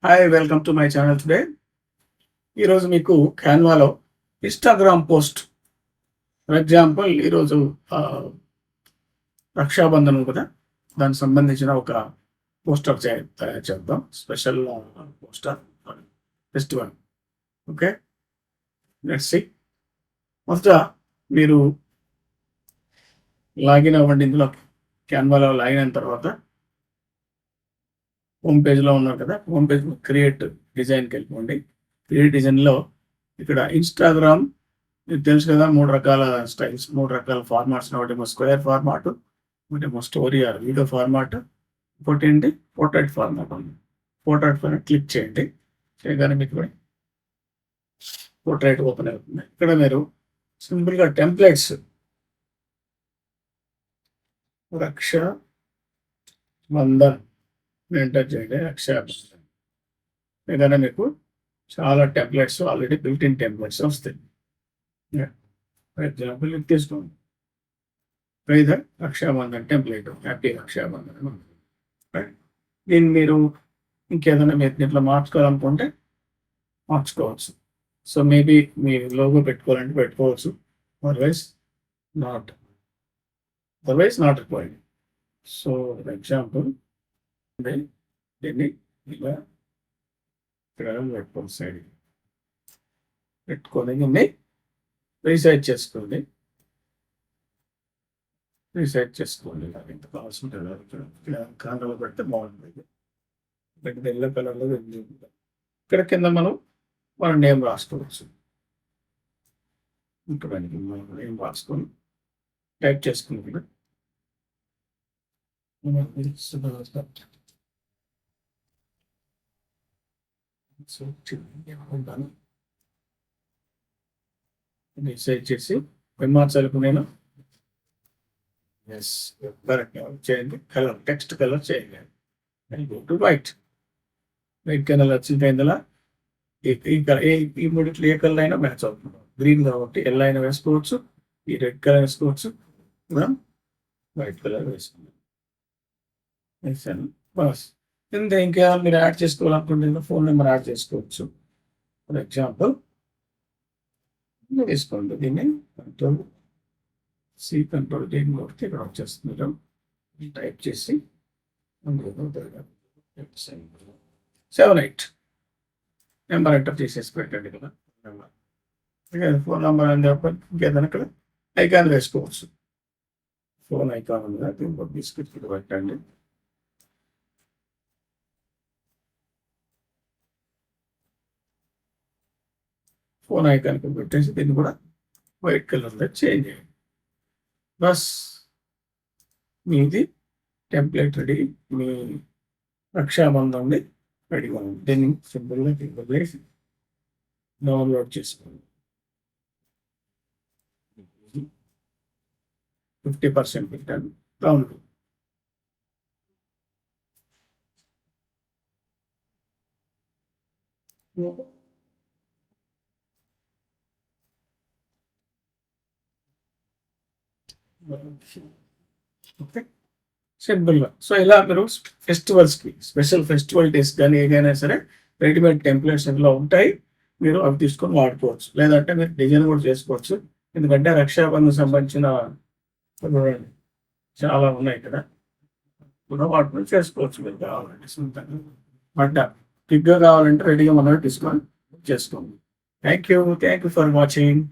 Hi welcome to my channel today. ఈరోజు మీకు క్యాన్వాలో ఇన్స్టాగ్రామ్ పోస్ట్ ఫర్ ఎగ్జాంపుల్ ఈరోజు రక్షాబంధనం కదా, దానికి సంబంధించిన ఒక పోస్టర్ తయారు చేద్దాం. Special poster festival. Okay, let's see. మొదట మీరు లాగిన్ అవ్వండి. ఇందులో క్యాన్వాలో లాగిన్ అయిన తర్వాత హోమ్ పేజ్లో ఉన్నారు కదా, హోమ్ పేజ్ క్రియేట్ డిజైన్కి వెళ్ళిపోండి. క్రియేట్ డిజైన్లో ఇక్కడ ఇన్స్టాగ్రామ్ మీకు తెలుసు కదా, 3 రకాల స్టైల్స్, 3 రకాల ఫార్మాట్స్. ఒకటేమో స్క్వేర్ ఫార్మాట్, ఒకటేమో స్టోరీ ఆర్ వీడియో ఫార్మాట్, ఇంకోటి ఏంటి పోర్ట్రైట్ ఫార్మాట్ ఉంది. పోర్ట్రైట్ ఫార్మాట్ క్లిక్ చేయండి. చేయగానే మీకు పోర్ట్రైట్ ఓపెన్ అవుతుంది. ఇక్కడ మీరు సింపుల్గా టెంప్లెట్స్ రక్షా బంధన్ ఎంటర్ చేయండి. రక్షాబంధన్ ఏదైనా మీకు చాలా templates already built in templates వస్తాయి. ఫర్ ఎగ్జాంపుల్ ఇది తీసుకోండి, ఇదర్ రక్షాబంధన్ టెంప్లెట్, హ్యాపీ రక్షాబంధన్. దీన్ని మీరు ఇంకేదైనా మీరు దీంట్లో మార్చుకోవాలనుకుంటే మార్చుకోవచ్చు. సో మేబీ మీ లోగో పెట్టుకోవాలంటే పెట్టుకోవచ్చు, otherwise not required. So for example దీన్ని ఇలా ఇక్కడ పెట్టుకోండి, సైడ్ పెట్టుకొని దీన్ని రీసైజ్ చేసుకోండి. ఇంత కావాల్సి ఉంటుంది. కాండలో పెడితే బాగుంటుంది. పెడితే ఎల్లో కలర్లో ఇక్కడ కింద మన నేమ్ రాసుకోవచ్చు. ఇక్కడ మనం నేమ్ రాసుకొని టైప్ చేసుకుని డిసైడ్ చేసి మార్చాలకు నేను కరెక్ట్ చేయండి. కలర్ టెక్స్ట్ కలర్ చేయండి. గో టు వైట్ కలర్ వచ్చింది. ఇందులో ఈ మూడిట్లో ఏ కలర్ అయినా మ్యాచ్ అవుతుంది. గ్రీన్ కాబట్టి ఎల్లో అయినా వేసుకోవచ్చు, ఈ రెడ్ కలర్ వేసుకోవచ్చు, వైట్ కలర్ వేసుకున్నాం. వేసాను బస్. ఇంకా మీరు యాడ్ చేసుకోవాలనుకుంటే ఫోన్ నెంబర్ యాడ్ చేసుకోవచ్చు. ఫర్ ఎగ్జాంపుల్ వేసుకోండి. దీన్ని కంట్రోల్ దీన్ని కొడితే ఇక్కడ వచ్చేస్తున్నారు. టైప్ చేసి 78 నెంబర్ ఎంటర్ చేసేసి పెట్టండి కదా. ఫోన్ నెంబర్ అని చెప్పండి. ఇంకేదైనా ఇక్కడ ఐకాన్ వేసుకోవచ్చు. ఫోన్ ఐకాన్ ఉంది కదా, దీన్ని బిస్కెట్ పెట్టండి. ఫోన్ ఐకాన్కి పెట్టేసి దీన్ని కూడా వైట్ కలర్లో చేంజ్ చేయండి. బస్ మీది టెంప్లెట్ రెడీ. మీ రక్షాబంధం రెడీగా ఉంది. దీన్ని సింపుల్గా వేసి డౌన్లోడ్ చేసుకోండి. 50% పెట్టాను, డౌన్లోడ్. ఓకే, సింపుల్గా. సో ఇలా మీరు ఫెస్టివల్స్కి, స్పెషల్ ఫెస్టివల్ డేస్ కానీ ఏదైనా సరే రెడీమేడ్ టెంప్లెట్స్ ఇందులో ఉంటాయి. మీరు అవి తీసుకొని వాడుకోవచ్చు. లేదంటే మీరు డిజైన్ కూడా చేసుకోవచ్చు. ఎందుకంటే రక్షాబంధన్ సంబంధించిన చాలా ఉన్నాయి కదా, కూడా వాటిని చేసుకోవచ్చు మీరు కావాలంటే. సొంతంగా బట్ క్విక్గా కావాలంటే రెడీగా మనం తీసుకొని చేసుకోండి. Thank you for watching.